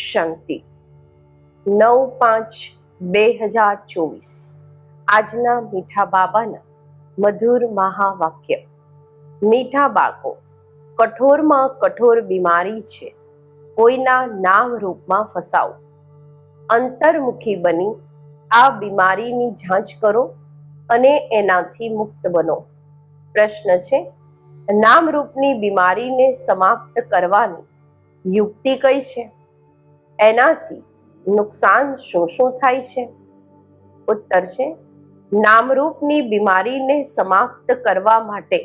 શાંતિ 9/5/2024 આજના મીઠા બાબાના મધુર મહાવાક્ય। મીઠા બાળકો, કઠોરમાં કઠોર બીમારી છે, કોઈના નામ રૂપમાં ફસાવો। અંતર્મુખી બની આ બીમારીની જાંચ કરો અને એનાથી મુક્ત બનો। પ્રશ્ન છે, નામરૂપની બીમારીને સમાપ્ત કરવાની યુક્તિ કઈ છે? એનાથી નુકસાન શું શું થાય છે? ઉત્તર છે, નામરૂપની બીમારીને સમાપ્ત કરવા માટે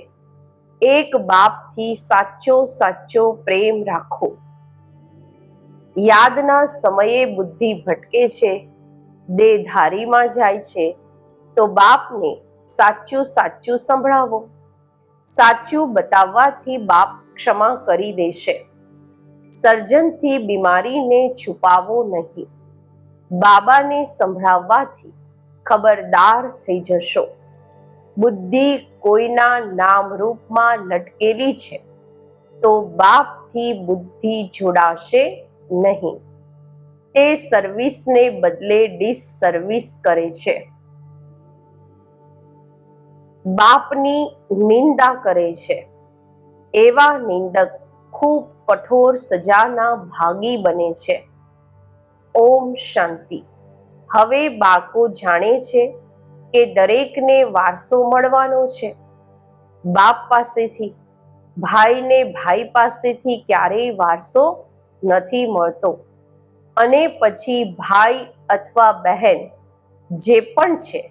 એક બાપથી સાચો પ્રેમ રાખો। યાદના સમયે બુદ્ધિ ભટકે છે, દેહધારીમાં જાય છે, તો બાપને સાચું સંભળાવો। સાચું બતાવવાથી બાપ ક્ષમા કરી દેશે। સર્જનથી બીમારીને છુપાવો નહીં, બાબાને સંભળાવવાથી ખબરદાર થઈ જશો। બુદ્ધિ કોઈના નામરૂપમાં લટકેલી છે, તો બાપથી બુદ્ધિ જોડાશે નહીં। તે સર્વિસને બદલે ડિસસર્વિસ કરે છે, બાપની નિંદા કરે છે। એવા નિંદક ખૂબ કઠોર સજાના ભાગી બને છે। ઓમ શાંતિ। હવે બાળકો જાણે છે કે દરેકને વારસો મળવાનો છે। બાપ પાસેથી, ભાઈને ભાઈ પાસેથી ક્યારેય વારસો નથી મળતો, અને પછી ભાઈ અથવા બહેન જે પણ છે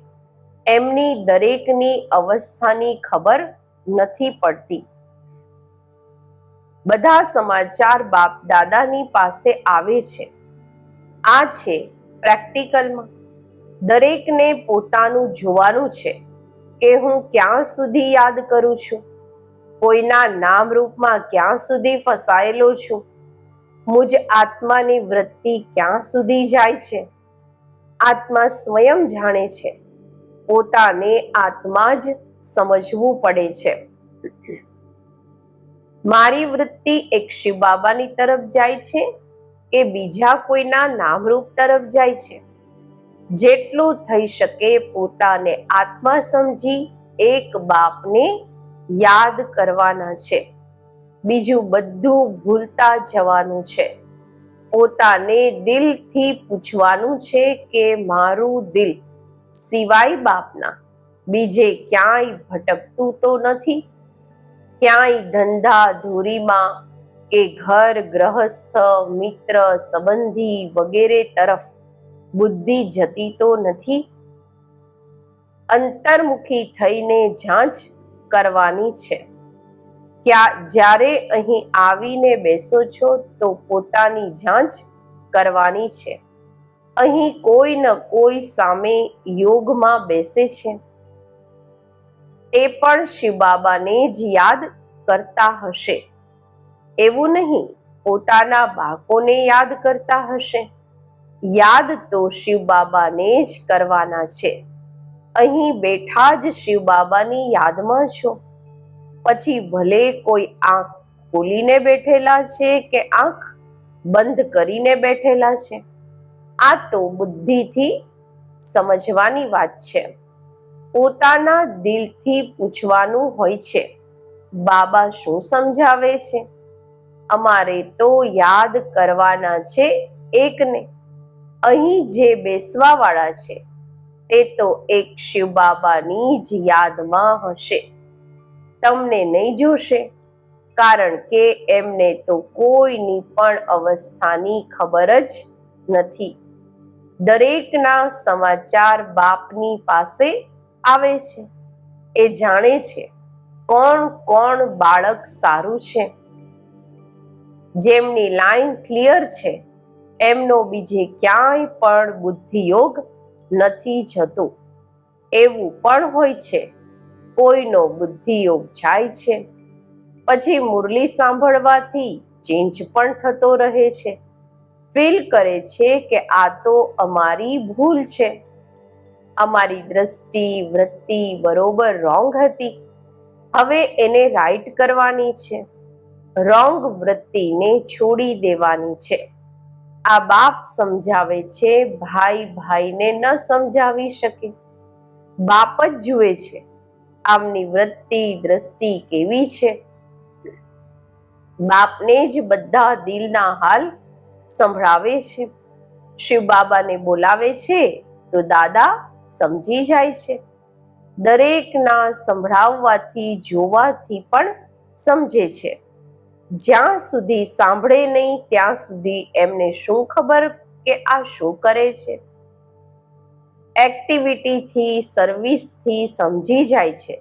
એમની દરેકની અવસ્થાની ખબર નથી પડતી। બધા સમાચાર બાપ દાદાની પાસે આવે છે। આ છે પ્રેક્ટિકલમાં। દરેકને પોતાનું જોવાનું છે કે હું ક્યાં સુધી યાદ કરું છું, કોઈના નામ રૂપમાં ક્યાં સુધી ફસાયેલો છું, મુજ આત્માની વૃત્તિ ક્યાં સુધી જાય છે। આત્મા સ્વયં જાણે છે, પોતાને આત્મા જ સમજવું પડે છે। મારી વૃત્તિ એક શિવ બાબાની તરફ જાય છે કે બીજા કોઈના નામરૂપ તરફ જાય છે? જેટલું થઈ શકે પોતાને આત્મા સમજી એક બાપને યાદ કરવાના છે, બીજું બધું ભૂલતા જવાનું છે। પોતાને દિલથી પૂછવાનું છે કે મારું દિલ સિવાય બાપના બીજે ક્યાંય ભટકતું તો નથી? ક્યાંય ધંધા ધૂરીમાં કે ઘર ગ્રહસ્થ મિત્ર સંબંધી વગેરે તરફ બુદ્ધિ જતી તો નથી? અંતર્મુખી થઈને જાંચ કરવાની છે। જ્યારે અહીં આવીને બેસો છો તો પોતાની જાંચ કરવાની છે। અહીં કોઈ ન કોઈ સામે યોગમાં બેસે છે, તે પણ શિવ બાબાને જ યાદ કરતા હશે। એવું નહીં પોતાના બાળકોને યાદ કરતા હશે। યાદ તો શિવ બાબાને જ કરવાના છે। અહીં બેઠા જ શિવ બાબાની યાદમાં છો, પછી ભલે કોઈ આંખ ખોલીને બેઠેલા છે કે આંખ બંધ કરીને બેઠેલા છે, આ તો બુદ્ધિથી સમજવાની વાત છે। પોતાના દિલથી પૂછવાનું હોય છે, બાબા શું સમજાવે છે? અમારે તો યાદ કરવાના છે એકને। અહીં જે બેસવા વાળા છે તે તો એક શિવ બાબાની જ યાદમાં હશે। તમને નહીં જોશે, કારણ કે એમને તો કોઈની પણ અવસ્થાની ખબર જ નથી। દરેકના સમાચાર બાપની પાસે આવે છે। એ જાણે છે કોણ બાળક સારું છે। જેમની લાઈન ક્લિયર છે એમનો બીજે ક્યાંય પણ બુદ્ધિયોગ નથી જતો। એવું પણ હોય છે કોઈનો બુદ્ધિયોગ જાય છે, પછી મુરલી સાંભળવાથી ચેન્જ પણ થતો રહે છે। ફીલ કરે છે કે આ તો અમારી ભૂલ છે, અમારી દ્રષ્ટિ વૃત્તિ બરોબર રોંગ હતી, હવે એને રાઈટ કરવાની છે। રોંગ વૃત્તિને છોડી દેવાની છે। આ બાપ સમજાવે છે, ભાઈ ભાઈને ન સમજાવી શકે. બાપ જ જુએ છે આમની વૃત્તિ દ્રષ્ટિ કેવી છે. બાપને જ બધા દિલના હાલ સંભળાવે છે. શિવ બાબાને બોલાવે છે તો દાદા સમજી જાય છે. દરેકના સંભળાવવાથી જોવાથી પણ સમજે છે. જ્યાં સુધી સાંભળે નહીં ત્યાં સુધી એમને શું ખબર કે આ શું કરે છે. એક્ટિવિટીથી સર્વિસથી સમજી જાય છે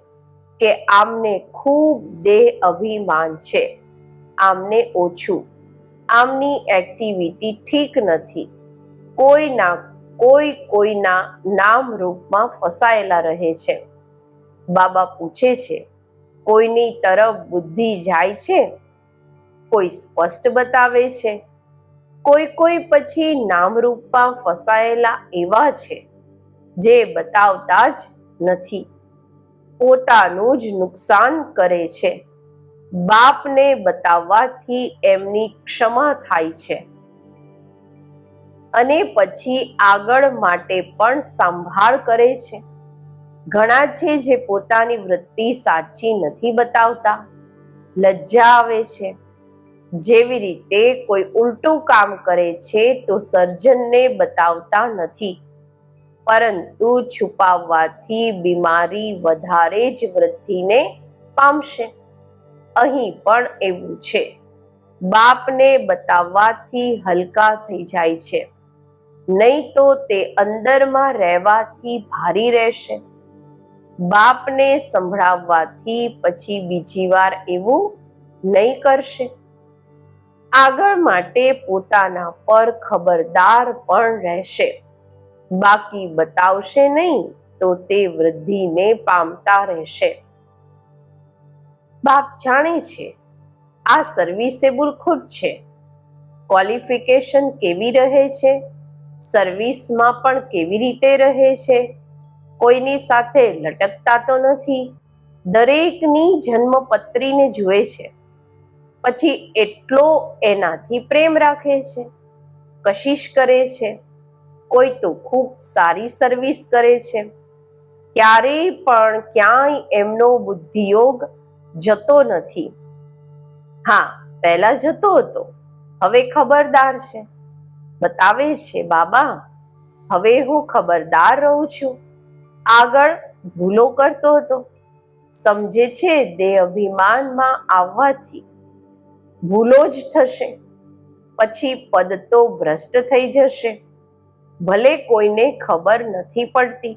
કે આમને ખૂબ દેહ અભિમાન છે, આમને ઓછું, આમની એક્ટિવિટી ઠીક નથી. કોઈના નામ રૂપમાં ફસાયેલા રહે છે. બાબા પૂછે છે, કોઈની તરફ બુદ્ધિ જાય છે? કોઈ સ્પષ્ટ બતાવે છે, કોઈ પછી નામરૂપમાં ફસાયેલા એવા છે જે બતાવતા જ નથી, પોતાનું જ નુકસાન કરે છે. બાપને બતાવવાથી એમની ક્ષમા થાય છે અને પછી આગળ માટે પણ સંભાળ કરે છે. ઘણા છે જે પોતાની વૃત્તિ સાચી નથી બતાવતા, લજ્જા આવે છે. જેવી રીતે કોઈ ઉલટું કામ કરે છે તો સર્જનને બતાવતા નથી, પરંતુ છુપાવવાથી બીમારી વધારે જ વૃદ્ધિને પામશે. અહીં પણ એવું છે. બાપને બતાવવાથી હલકા થઈ જાય છે, નહીં તો તે અંદરમાં રહેવાથી ભારી રહેશે. બાપને સંભળાવવાથી પછી બીજી વાર એવું નહીં કરશે. આગળ માટે પોતાના પર ખબરદાર પણ રહેશે. બાકી બતાવશે નહીં તો તે વૃદ્ધિને પામતા રહેશે. બાપ જાણે છે આ સર્વિસેબલ ખૂબ છે. ક્વોલિફિકેશન કેવી રહે છે, સર્વિસમાં પણ કેવી રીતે રહે છે. કોઈની સાથે લટકતા તો નથી. દરેકની જન્મપત્રીને જુએ છે, પછી એટલો એનાથી પ્રેમ રાખે છે, કશિશ કરે છે. કોઈ તો ખૂબ સારી સર્વિસ કરે છે. ક્યારેય પણ ક્યાંય એમનો બુદ્ધિયોગ જતો નથી. હા, પહેલા જતો હતો, હવે ખબરદાર છે. બતાવે છે, બાબા હવે હું ખબરદાર રહું છું. આગળ ભૂલો કરતો હતો. સમજે છે દેહ અભિમાનમાં આવવાથી ભૂલો જ થશે. પછી પદ તો ભ્રષ્ટ થઈ જશે. ભલે કોઈને ખબર નથી પડતી,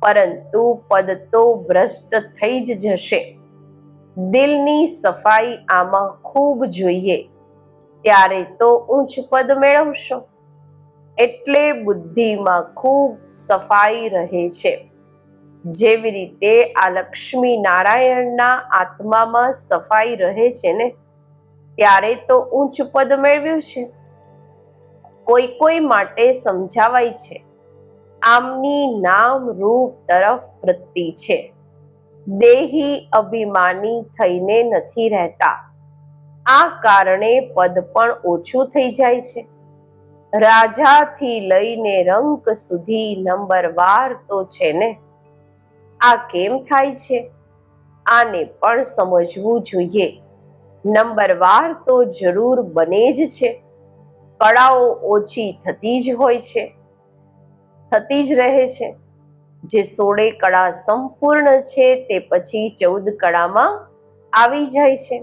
પરંતુ પદ તો ભ્રષ્ટ થઈ જ જશે. દિલની સફાઈ આમાં ખૂબ જોઈએ, ત્યારે તો ઉચ્ચ પદ મેળવશો. એટલે બુદ્ધિમાં ખૂબ સફાઈ રહે છે. જેવી રીતે આ લક્ષ્મી નારાયણના આત્મામાં સફાઈ રહે છે ને, ત્યારે તો ઉચ્ચ પદ મેળવ્યું છે. કોઈ માટે સમજાવાય છે, આમની નામ રૂપ તરફ વૃત્તિ છે. દેહી અભિમાની થઈને નથી રહેતા. આ કારણે પદ પણ ઓછું થઈ જાય છે. રાજાથી લઈને રંક સુધી નંબરવાર તો છે ને. આ કેમ થાય છે? આને પણ સમજવું જોઈએ. નંબરવાર તો જરૂર બને જ છે. કળાઓ ઓછી થતી જ હોય છે, થતી જ રહે છે. જે 16 કળા સંપૂર્ણ છે તે પછી 14 કળામાં આવી જાય છે.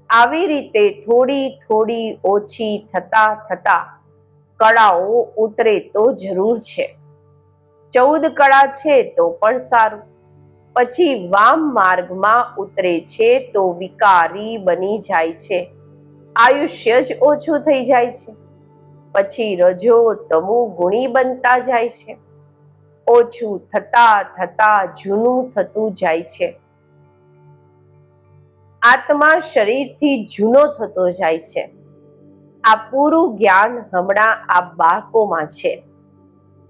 આવી રીતે થોડી થોડી ઓછી થતા કળાઓ ઉતરે તો જરૂર છે. 14 કળા છે તો પણ સારું. પછી વામ માર્ગમાં ઉતરે છે તો વિકારી બની જાય છે. આયુષ્ય જ ઓછું થઈ જાય છે. પછી રજો તમુ ગુણી બનતા જાય છે. ઓછું થતા જૂનું થતું જાય છે. આત્મા શરીરથી જૂનો થતો જાય છે. આ પૂરું જ્ઞાન હમણાં આ બાળકોમાં છે.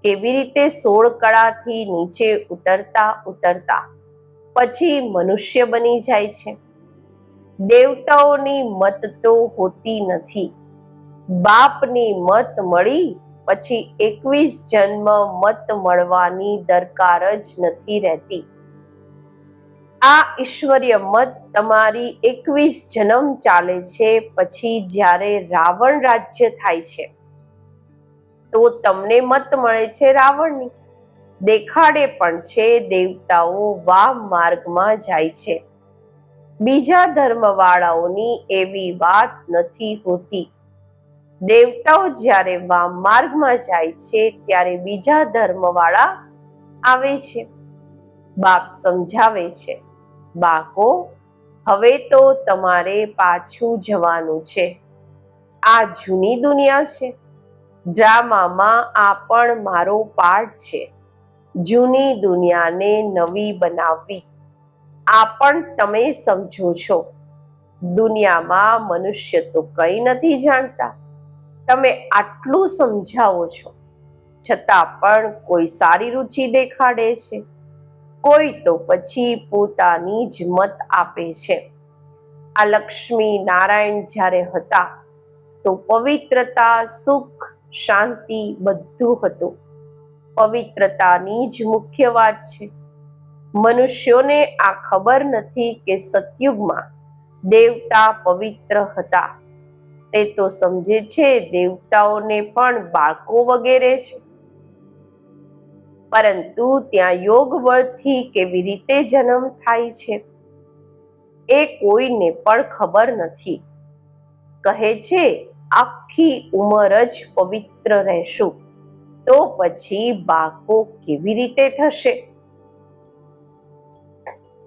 કેવી રીતે 16 કળાથી નીચે ઉતરતા પછી મનુષ્ય બની જાય છે. દેવતાઓની મત તો હોતી નથી. બાપની મત મળી પછી 21 જન્મ મત મળવાની દરકાર જ નથી રહેતી. આ ઈશ્વરીય મત તમારી 21 જન્મ ચાલે છે. પછી જ્યારે રાવણ રાજ્ય થાય છે તો તમને મત મળે છે રાવણની. દેખાડે પણ છે દેવતાઓ વામ માર્ગમાં જાય છે. બીજા ધર્મવાળાઓની એવી વાત નથી હોતી. દેવતાઓ જ્યારે વામ માર્ગમાં જાય છે ત્યારે બીજા ધર્મવાળા આવે છે. બાપ સમજાવે છે, બાળકો, હવે તો તમારે પાછું જવાનું છે. આ જૂની દુનિયા છે. ડ્રામામાં આ પણ મારો પાર્ટ છે. જૂની દુનિયાને નવી બનાવવી. આ પણ તમે સમજો છો. દુનિયામાં મનુષ્ય તો કંઈ નથી જાણતા. તમે આટલું સમજાવો છો, છતાં પણ કોઈ સારી રુચિ દેખાડે છે, કોઈ તો પછી પોતાની જ મત આપે છે. આ લક્ષ્મી નારાયણ જ્યારે હતા તો પવિત્રતા, સુખ, શાંતિ બધું હતું. પવિત્રતાની જ મુખ્ય વાત છે. મનુષ્યોને આ ખબર નથી કે સતયુગમાં દેવતા પવિત્ર હતા. તે તો સમજે છે દેવતાઓને પણ બાળકો વગેરે છે, પરંતુ ત્યાં યોગ બળથી કેવી રીતે જન્મ થાય છે એ કોઈને પણ ખબર નથી. કહે છે આખી ઉંમર જ પવિત્ર રહેશું તો પછી બાળકો કેવી રીતે થશે?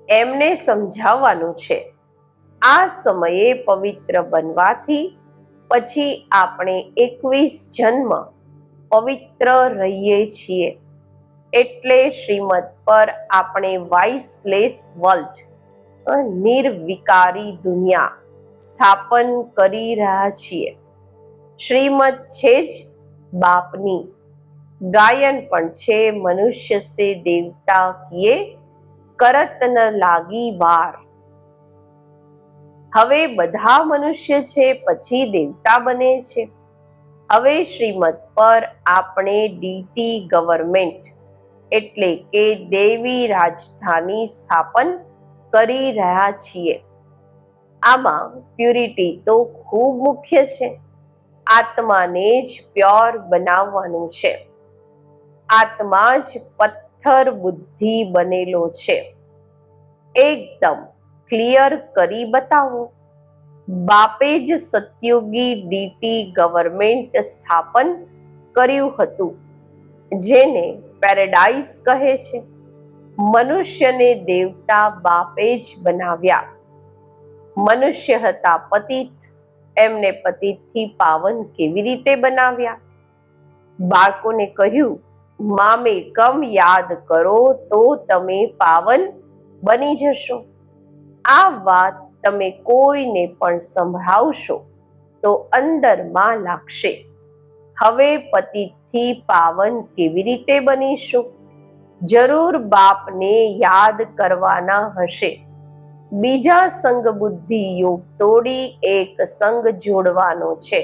એમને સમજાવવાનું છે. આ સમયે પવિત્ર બનવાથી પછી આપણે 21 જન્મ પવિત્ર રહીએ છીએ. એટલે શ્રીમત પર આપણે વાઇસલેસ વર્લ્ડ, નિર્વિકારી દુનિયા સ્થાપન કરી રહ્યા છીએ. શ્રીમત છે જ બાપની. ગાયન પણ છે મનુષ્ય સે દેવતા કિએ કરત ન લાગી વાર. હવે બધા મનુષ્ય છે પછી દેવતા બને છે. હવે શ્રીમત પર આપણે ડીટી ગવર્મેન્ટ એટલે કે દેવી રાજધાની સ્થાપન કરી રહ્યા છીએ. આમાં પ્યુરિટી તો ખૂબ મુખ્ય છે. આત્માને જ પ્યોર બનાવવાનું છે. આત્મા જ પથ્થર બુદ્ધિ બનેલો છે. એકદમ ક્લિયર કરી બતાવો. બાપે જ સતયુગી ડીટી ગવર્મેન્ટ સ્થાપન કર્યું હતું, જેને પેરેડાઇઝ કહે છે. મનુષ્યને દેવતા બાપે જ બનાવ્યા. મનુષ્ય હતા પતિત, એમને પતિતથી પાવન કેવી રીતે બનાવ્યા? બાળકોને કહ્યું, મામેકમ યાદ કરો તો તમે પાવન બની જશો. આ વાત તમે કોઈને પણ સંભળાવશો તો અંદરમાં લાગશે, હવે પતિતથી પાવન કેવી રીતે બનીશું? જરૂર બાપને યાદ કરવાના હશે. બીજા સંગ બુદ્ધિ યોગ તોડી એક સંગ જોડવાનો છે.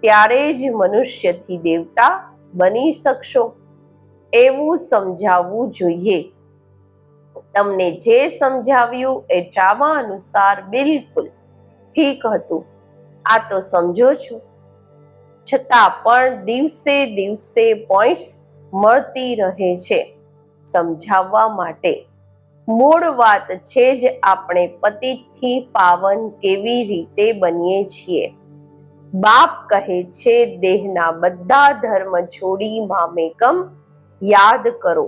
ત્યારે જ મનુષ્યથી દેવતા બની શકશો. એવું સમજાવવું જોઈએ. તમને જે સમજાવ્યું એ ડ્રામા અનુસાર બિલકુલ ઠીક હતું. આ તો સમજો છો. છતાં પણ દિવસે દિવસે પોઈન્ટ્સ મળતી રહે છે સમજાવવા માટે. મૂળ વાત છે જ આપણે પતિતથી પાવન કેવી રીતે બનીએ છીએ. બાપ કહે છે દેહના બધા ધર્મ છોડી મામેકમ યાદ કરો.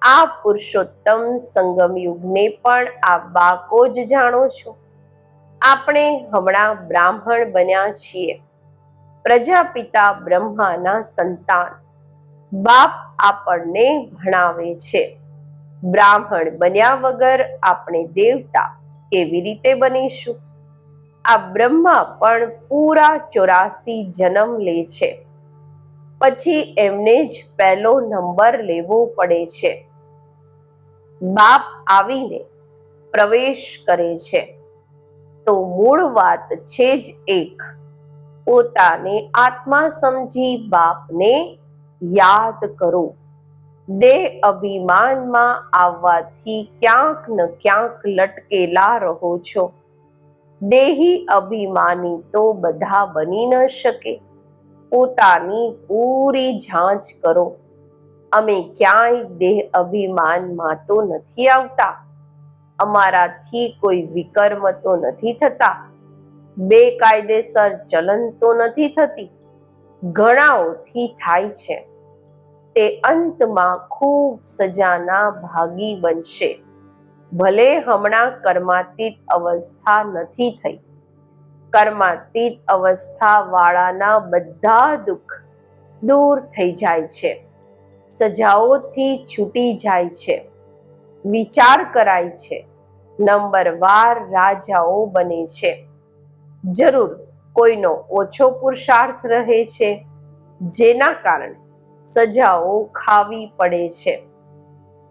આ પુરુષોત્તમ સંગમ યુગને પણ આ બાળકો જ જાણો છો. આપણે હમણાં બ્રાહ્મણ બન્યા છીએ, પ્રજાપિતા બ્રહ્માના સંતાન. બાપ આપણને ભણાવે છે. બ્રાહ્મણ બન્યા વગર આપણે દેવતા કેવી રીતે બનીશું? આ બ્રહ્મા પણ પૂરા 84 જન્મ લે છે, પછી એમને જ પહેલો નંબર લેવો પડે છે. બાપ આવીને પ્રવેશ કરે છે. તો મૂળ વાત છે જ એક. પોતાને આત્મા સમજી બાપને યાદ કરો. દેહ અભિમાનમાં આવવાથી ક્યાંક ન ક્યાંક લટકેલા રહો છો. દેહી અભિમાની તો બધા બની ન શકે. પોતાની પૂરી જાંચ કરો. અમે ક્યાંય દેહ અભિમાનમાં તો નથી આવતા. અમારાથી કોઈ વિકર્મ તો નથી થતા. બેકાયદેસર ચલન તો નથી થતી. ઘણાઓથી થાય છે. તે અંતમાં ખૂબ સજાના ભાગી બનશે. ભલે હમણાં કર્માતીત અવસ્થા નથી થઈ. કર્માતીત અવસ્થા વાળાના બધા દુઃખ દૂર થઈ જાય છે. સજાઓથી છૂટી જાય છે. વિચાર કરાય છે. નંબરવાર રાજાઓ બને છે. જરૂર કોઈનો ઓછો પુરુષાર્થ રહે છે, જેના કારણે સજાઓ ખાવી પડે છે.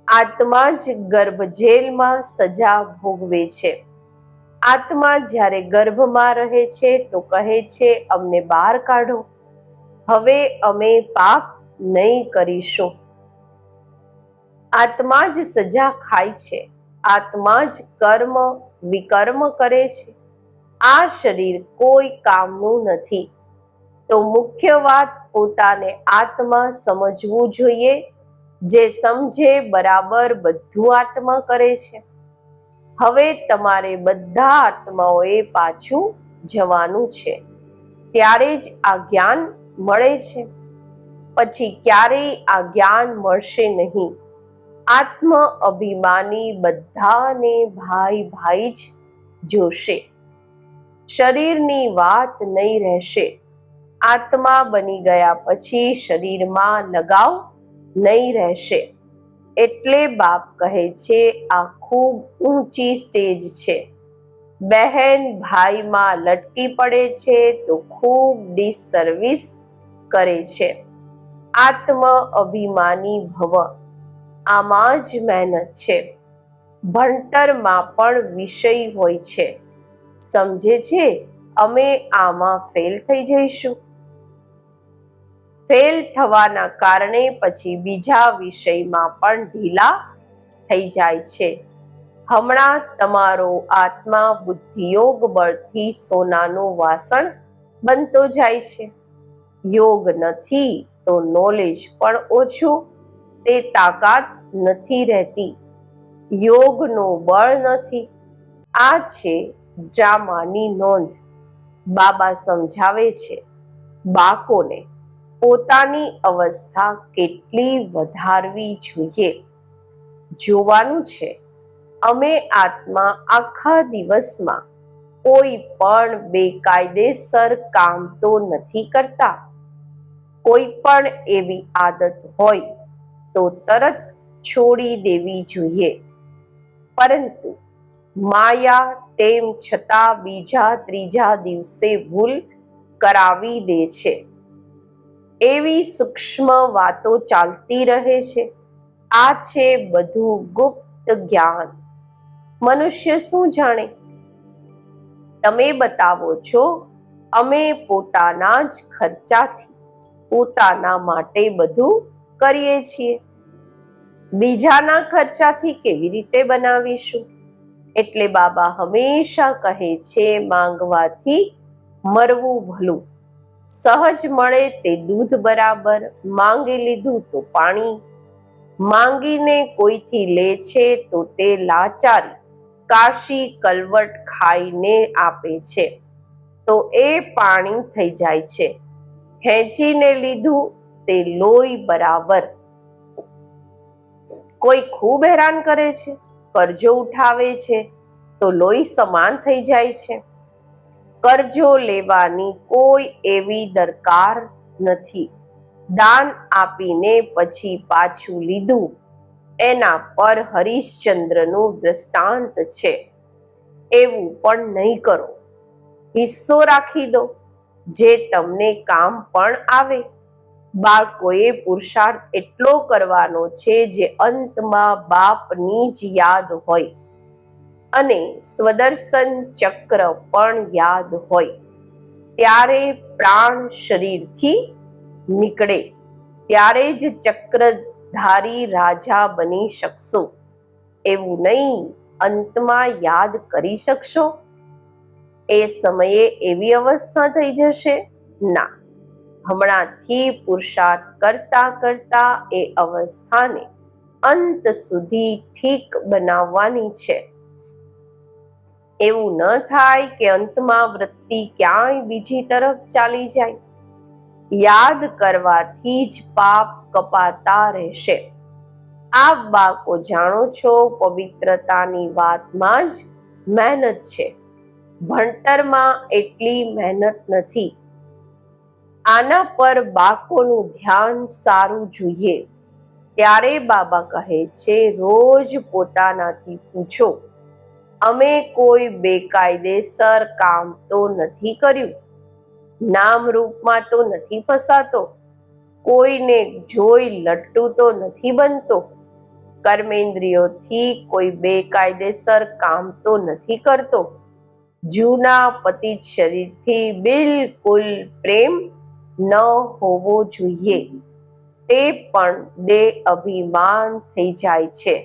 આત્મા જ ગર્ભજેલમાં સજા ભોગવે છે. આત્મા જ્યારે ગર્ભમાં રહે છે તો કહે છે, અમને બહાર કાઢો, હવે અમે પાપ નહીં કરીશું. આત્મા જ સજા ખાય છે. આત્મા જ કર્મ વિકર્મ કરે છે. આ શરીર કોઈ કામનું નથી. તો મુખ્ય વાત પોતાને આત્મા સમજવું જોઈએ. જે સમજે બરાબર બધું આત્મા કરે છે. હવે તમારે બધા આત્માઓએ પાછું જવાનું છે. ત્યારે જ આ જ્ઞાન મળે છે. પછી ક્યારેય આ જ્ઞાન મળશે નહીં. આત્મ અભિમાની બધાને ભાઈ ભાઈ જ જોશે. શરીરની વાત નહીં રહેશે. આત્મા બની ગયા પછી શરીરમાં લગાવ નહીં રહેશે. એટલે બાપ કહે છે, આ ખૂબ ઊંચી સ્ટેજ છે. બહેન ભાઈમાં લટકી પડે છે તો ખૂબ ડિસસર્વિસ કરે છે. આત્મ અભિમાની ભવ. આમાં જ મહેનત છે. ભણતરમાં પણ વિષય હોય છે. સમજે છે અમે આમાં ફેલ થઈ જઈશું. ફેલ થવાના કારણે પછી બીજા વિષયમાં પણ ઢીલા થઈ જાય છે. હમણાં તમારો આત્મા બુદ્ધિયોગ બળથી સોનાનું વાસણ બનતો જાય છે. યોગ નથી તો નોલેજ પણ ઓછું. તે તાકાત નથી રહેતી. યોગનું બળ નથી. આ છે ડ્રામાની નોંધ. બાબા સમજાવે છે બાળકોને પોતાની અવસ્થા કેટલી વધારવી જોઈએ. જોવાનું છે અમે આત્મા આખા દિવસમાં કોઈ પણ બેકાયદેસર કામ તો નથી કરતા. કોઈ પણ એવી આદત હોય તો તરત છોડી દેવી જોઈએ. પરંતુ માયા તેમ છતાં બીજા ત્રીજા દિવસે ભૂલ કરાવી દે છે. એવી સૂક્ષ્મ વાતો ચાલતી રહે છે. આ છે બધું ગુપ્ત જ્ઞાન. મનુષ્ય શું જાણે? તમે બતાવો છો અમે પોતાના જ ખર્ચાથી પોતાના માટે બધું કરીએ છીએ. બીજાના ખર્ચાથી કેવી રીતે બનાવીશું? એટલે બાબા હંમેશા કહે છે માંગવાથી મરવું ભલું. સહજ મળે તે દૂધ બરાબર. માંગી લીધું તો પાણી. માંગીને કોઈથી લે છે તો તે લાચારી કાશી કલવટ ખાઈને આપે છે તો એ પાણી થઈ જાય છે. ખેંચીને લીધું તે લોહી બરાબર. કોઈ ખૂબ હેરાન કરે છે, કરજો ઉઠાવે છે તો લોહી સમાન થઈ જાય છે. કરજો લેવાની કોઈ એવી દરકાર નથી. દાન આપીને પછી પાછું લીધું એના પર હરિશ્ચંદ્રનું દ્રષ્ટાંત છે. એવું પણ નહીં કરો. હિસ્સો રાખી દો જે તમને કામ પણ આવે. બાળકોએ પુરુષાર્થ એટલો કરવાનો છે જે અંતમાં બાપની જ યાદ હોય અને સ્વદર્શન ચક્ર પણ યાદ હોય. ત્યારે પ્રાણ શરીરથી નીકળે ત્યારે જ ચક્રધારી રાજા બની શકશો. એવું નહીં અંતમાં યાદ કરી શકશો? એ સમયે એવી અવસ્થા થઈ જશે? ના, હમણાંથી પુરુષાર્થ કરતા કરતા એ અવસ્થાને અંત સુધી ઠીક બનાવવાની છે. એવું ન થાય કે અંતમાં વૃત્તિ ક્યાંય બીજી તરફ ચાલી જાય. યાદ કરવાથી જ પાપ કપાતા રહેશે. આપ બાળકો જાણો છો, પવિત્રતાની વાતમાં જ મહેનત છે, ભણતરમાં એટલી મહેનત નથી. આના પર બાળકોનું ધ્યાન સારું જોઈએ. ત્યારે બાબા કહે છે, રોજ પોતાનાથી પૂછો, અમે કોઈ બેકાયદેસર કામ તો નથી કર્યું? નામ રૂપમાં તો નથી ફસાતો? કોઈને જોઈ લટ્ટુ તો નથી બનતો? કર્મેન્દ્રિયોથી કોઈ બેકાયદેસર કામ તો નથી કરતો? જૂના પતિત શરીરથી બિલકુલ પ્રેમ ન હોવો જોઈએ. તે પણ દેહ અભિમાન થઈ જાય છે.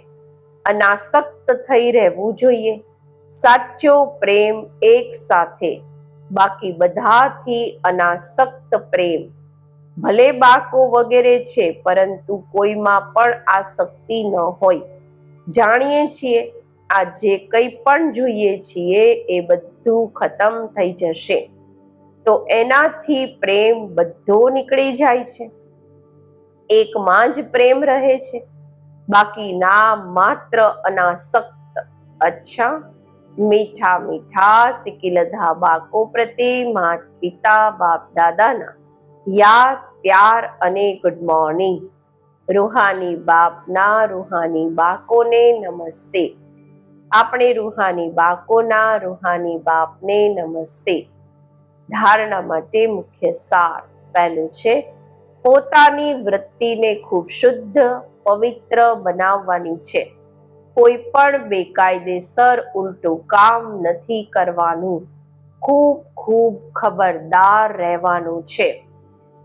અનાસક્ત થઈ રહેવું જોઈએ. સાચો પ્રેમ એક સાથે, બાકી બધાથી અનાસક્ત પ્રેમ. ભલે બાળકો વગેરે છે, પરંતુ કોઈમાં પણ આસક્તિ ન હોય. જાણીએ છીએ આ જે કંઈ પણ જોઈએ છીએ એ બધું ખતમ થઈ જશે, તો એનાથી પ્રેમ બધો નીકળી જાય છે. એકમાં જ પ્રેમ રહે છે, બાકી નામ માત્ર અનાસક્ત. અચ્છા, મીઠા મીઠા સિકિલધા બાળકો પ્રત્યે માતા પિતા બાપ દાદાના યાદ, પ્યાર અને ગુડ મોર્નિંગ. રૂહાની બાપના રૂહાની બાળકોને નમસ્તે. આપણે રૂહાની બાળકોના રૂહાની બાપને નમસ્તે. ધારણા માટે મુખ્ય સાર. પહેલું છે, પોતાની વૃત્તિને ખૂબ શુદ્ધ, પવિત્ર બનાવવાની છે. કોઈ પણ બેકાયદેસર ઉલટું કામ નથી કરવાનું. ખૂબ ખૂબ ખબરદાર રહેવાનું છે.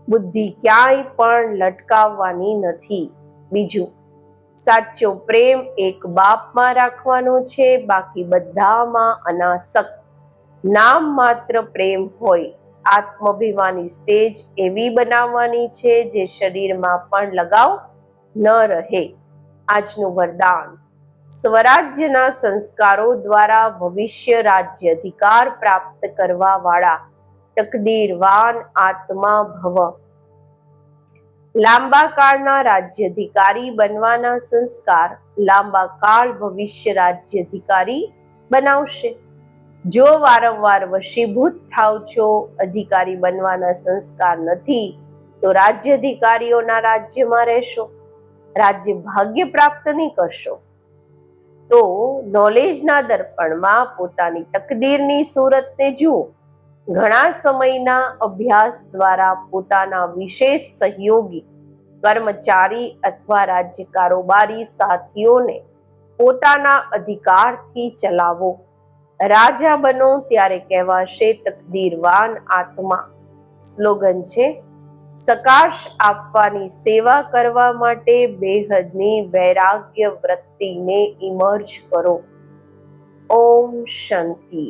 બુદ્ધિ ક્યાંય પણ લટકાવવાની નથી. બીજું, સાચો પ્રેમ એક બાપમાં રાખવાનો છે, બાકી બધામાં અનાસક્ત. નામ માત્ર પ્રેમ હોય. આત્માભિમાની સ્ટેજ એવી બનાવવાની છે જે શરીરમાં પણ લગાવ ન રહે. આજનું વરદાન: સ્વરાજ્યના સંસ્કારો દ્વારા ભવિષ્ય રાજ્ય અધિકાર પ્રાપ્ત કરવા વાળા તકદીરવાન આત્મા ભવ. લાંબા કાળના રાજ્યાધિકારી બનવાના સંસ્કાર લાંબા કાળ ભવિષ્ય રાજ્યાધિકારી બનાવશે. જો વારંવાર વશીભૂત થાવ છો, અધિકારી બનવાના સંસ્કાર નથી, તો રાજ્યાધિકારીઓના રાજ્યમાં રહેશો, રાજ્ય ભાગ્ય પ્રાપ્ત નહીં કરશો. તો નોલેજના દર્પણમાં પોતાની તકદીરની સુરતને જુઓ. ઘણા સમયના અભ્યાસ દ્વારા પોતાના વિશેષ સહયોગી, કર્મચારી અથવા રાજ્ય કારોબારી સાથીઓને પોતાના અધિકારથી ચલાવો. રાજા બનો ત્યારે કહેવાશે તકદીરવાન આત્મા. સ્લોગન છે, સકાશ આપવાની સેવા કરવા માટે બેહદની વૈરાગ્ય વૃત્તિને ઇમર્જ કરો. ઓમ શાંતિ.